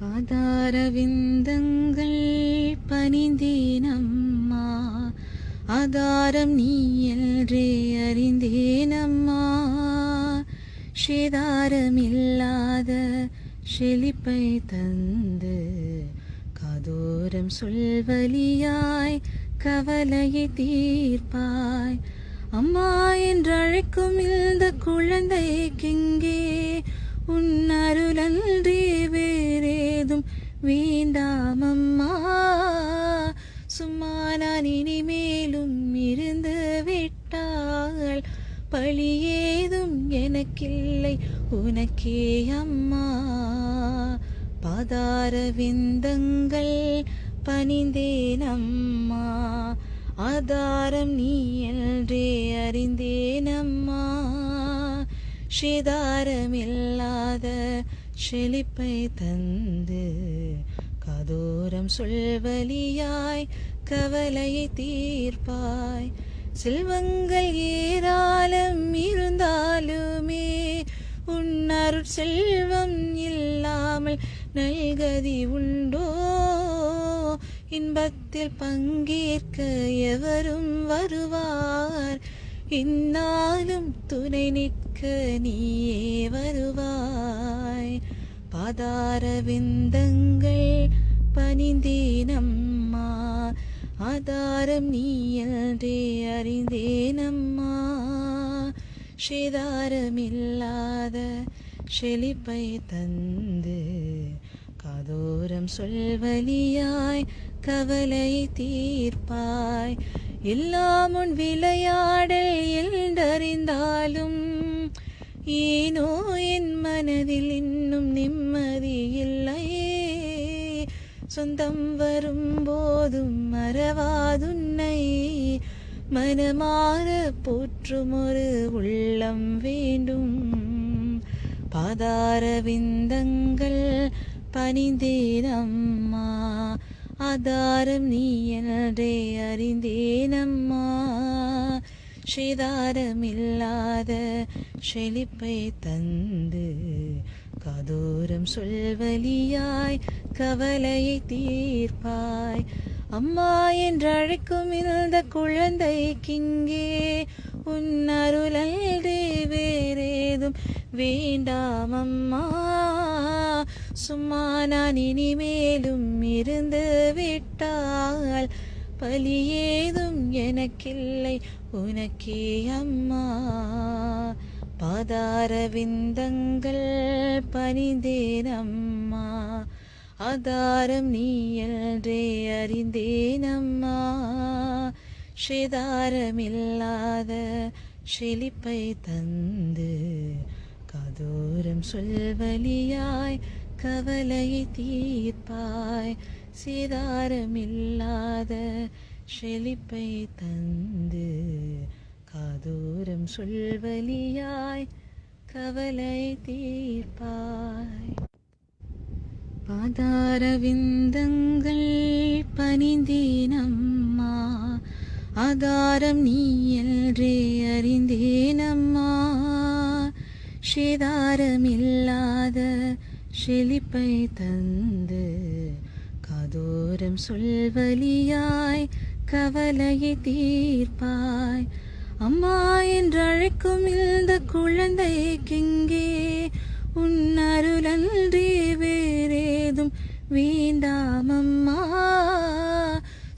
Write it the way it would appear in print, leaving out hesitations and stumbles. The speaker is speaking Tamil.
பாதார விந்தங்கள் பணிந்தேனம்மா, ஆதாரம் நீ என்றே அறிந்தேனம்மா. சேதாரமில்லாத செழிப்பை தந்து காதோரம் சொல்வலியாய் கவலையை தீர்ப்பாய். அம்மா என்றழைக்கும் இந்த குழந்தைக்கிங்கே உன் அருளன்றி வேறேதும் வேண்டாமம்மா. சும்மா நான் இனிமேலும் இருந்து விட்டால் பழியேதும் எனக்கில்லை உனக்கே அம்மா. பாதார விந்தங்கள் பணிந்தேனம்மா, ஆதாரம் நீ என்றே அறிந்தேனம்மா. சேதாரமில்லாத செழிப்பை தந்து காதோரம் சொல்வலியாய் கவலையை தீர்ப்பாய். செல்வங்கள் ஏராளம் இருந்தாலுமே உன் அருட்செல்வம் இல்லாமல் நல்கதி உண்டோ? இன்பத்தில் பங்கேற்க எவரும் வருவார், இந்நாளும் துணை நிற்க நீயே வருவாய். பாதார விந்தங்கள் பணிந்தேனம்மா, ஆதாரம் நீ என்றே அறிந்தேனம்மா. சேதாரமில்லாத செழிப்பை தந்து காதோரம் சொல்வலியாய் கவலை தீர்ப்பாய். எல்லாம் உன் விளையாடல் என்றறிந்தாலும் ஏனோ என் மனதில் இன்னும் நிம்மதி இல்லையே. சொந்தம் வரும்போதும் மறவாதுன்னை மனமாற போற்றும் ஒரு உள்ளம் வேண்டும். பாதார விந்தங்கள் பணிந்தேனம்மா, ஆதாரம் நீ என்றே அறிந்தேனம்மா. சேதாரமில்லாத செழிப்பை தந்து காதோரம் சொல்வலியாய் கவலையை தீர்ப்பாய். அம்மா என்றழைக்கும் இந்த குழந்தைக்கிங்கே உன் அருளன்றி வேறேதும் வேண்டாமம்மா. சும்மா நான் இனிமேலும் இருந்து விட்டால் பழியேதும் எனக்கில்லை உனக்கே அம்மா. பாதார விந்தங்கள் பணிந்தேனம்மா, ஆதாரம் நீ என்றே அறிந்தேனம்மா. சேதாரமில்லாத செழிப்பை தந்து காதோரம் சொல்வலியாய் கவலையை தீர்ப்பாய். சேதாரமில்லாத செழிப்பை தந்து காதோரம் சொல்வலியாய் கவலை தீர்ப்பாய். பாதார விந்தங்கள் பணிந்தேனம்மா, ஆதாரம் நீ என்றே அறிந்தேனம்மா. சேதாரமில்லாத செழிப்பை தந்து காதோரம் சொல்வலியாய் கவலையை தீர்ப்பாய். அம்மா என்றழைக்கும் இந்த குழந்தைக்கிங்கே உன் அருளன்றி வேறேதும் வேண்டாமம்மா.